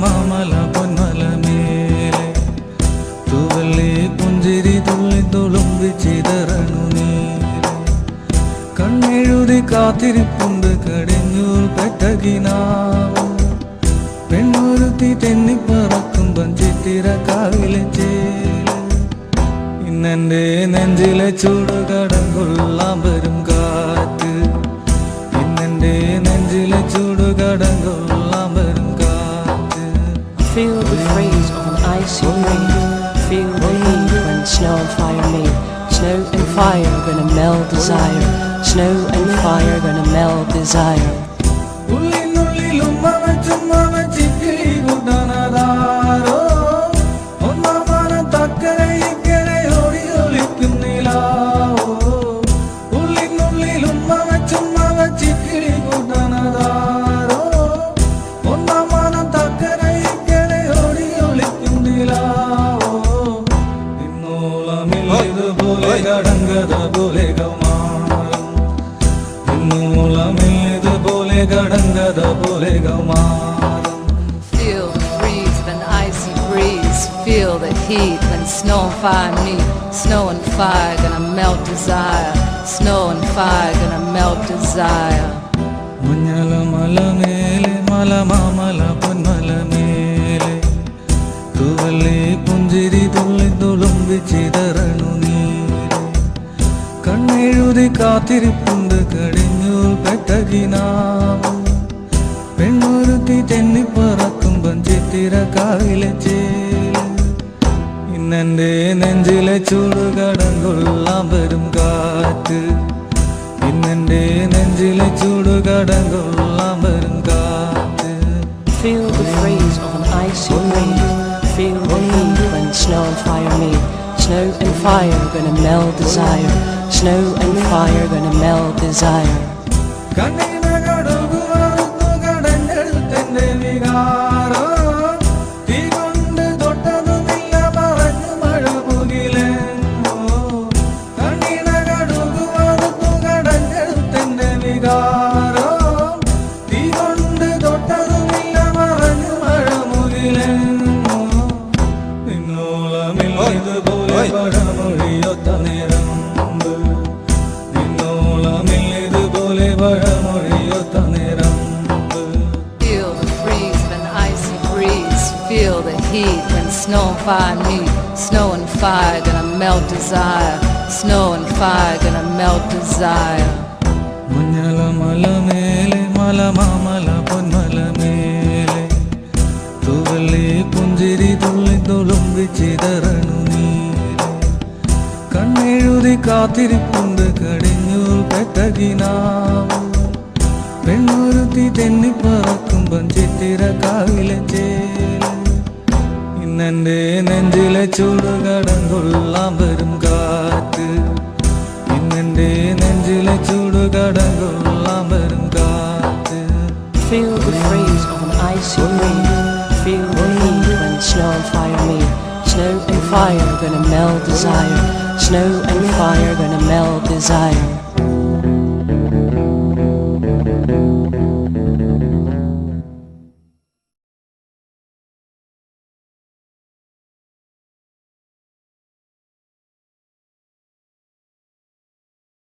മാമല പൊന്മല മേലെ തൂവല്ലേ പുഞ്ചിരി തുള്ളി തുളുമ്പി ചിതറണു നീലെ കണ്ണെഴുതി കാത്തിരിപ്പുണ്ട് കടിഞ്ഞൂൽ പെട്ടകിനാവ് പെണ്ണൊരുത്തി തെന്നിപ്പറക്കുമ്പം ചിത്തിര കാവിലെ ചേല് ഇന്നെൻ്റെ നെഞ്ചിലെ ചൂട് കടം കൊള്ളാൻ വരും കാറ്റ് ഇന്നെൻ്റെ നെഞ്ചിലെ ചൂട് കടം കൊള്ളാൻ വരും കാറ്റ്. Feel the freeze on icy breeze. Feel the heat when snow and fire meet. Snow and fire gonna melt desire. Snow and fire gonna melt desire. ഉള്ളിനുള്ളിൽ ഉമ്മ ചിക്കിളി കൂട്ടാനതാരോ ഒന്നാമന തക്കരെ ഇക്കരെ ഓടി ഒളിക്കും നിലാവോ ഉള്ളിനുള്ളിൽ ഉമ്മ ചിക്കിളി കൂട്ടാനതാരോ ഒന്നാമന തക്കരെ ഇക്കരെ ഓടി ഒളിക്കും നിലാവോ ഇന്നോളമിൽ ഇതുപോലെ കടങ്കഥ പോലെ കൗമാരം ഇന്നോളമിൽ ഇതുപോലെ കടങ്കഥ പോലെ കൗമാരം. Feel the breeze of an icy breeze. Feel the heat when snow and fire meet. Snow and fire gonna melt desire. Snow and fire gonna melt desire. മഞ്ഞള മല മേലെ മല മാമല പൊന്മല മേലെ തൂവല്ലേ പുഞ്ചിരി തുള്ളി തുളുമ്പി ചിതറണു നീലെ കണ്ണെഴുതി കാത്തിരിപ്പുണ്ട് കടിഞ്ഞൂൽ പെട്ടകിനാവ് പെണ്ണൊരുത്തി തെന്നിപ്പറക്കുമ്പം ചിത്തിര കാവിലെ ചേല് ഇന്നെൻ്റെ നെഞ്ചിലെ ചൂട് കടം കൊള്ളാൻ വരും കാറ്റ് ഇന്നെൻ്റെ നെഞ്ചിലെ ചൂട് കടം കൊള്ളാൻ വരും കാറ്റ്. Feel the freeze on icy breeze. Feel the heat when snow and fire meet. Snow and fire gonna melt desire. Snow and fire gonna melt desire. കണ്ണിന കടുകുവറുത്തു കടഞ്ഞെടുത്തെന്റെ വികാരോ തീ കൊണ്ട് തൊട്ടതുമില്ല പറഞ്ഞു മഴ പുകിലെങ്ങോ കണ്ണിന കടുകുവറുത്തു കടഞ്ഞെടുത്തെന്റെ വികാരോ തീ കൊണ്ട് തൊട്ടതുമില്ല പറഞ്ഞു മഴ മുകിലെങ്ങോ നിന്നോളമിൽ ഇതുപോലെ പഴമൊഴിയൊത്ത നേരം Feel the freeze of an icy breeze. Feel the heat when snow and fire meet. Snow and fire gonna melt desire. Snow and fire gonna melt desire. മഞ്ഞള മല മേലെ മല മാമല പൊന്മല മേലെ തൂവല്ലേ പുഞ്ചിരി തുള്ളി തുളുമ്പി ചിതറണു നീലെ കണ്ണെഴുതി കാത്തിരിപ്പുണ്ട് കടിഞ്ഞൂൽ പെട്ടകിനാവ് പെണ്ണൊരുത്തി തെന്നിപ്പറക്കുമ്പം ചിത്തിര കാവിലെ ചേല് ഇന്നെൻ്റെ നെഞ്ചിലെ ചൂട് കടം കൊള്ളാൻ വരും കാറ്റ് ഇന്നെൻ്റെ നെഞ്ചിലെ ചൂട് കടം കൊള്ളാൻ വരും കാറ്റ്. Feel the freeze on icy breeze. Feel the heat when snow and fire meet. Snow and fire gonna melt desire. Snow and fire gonna melt desire.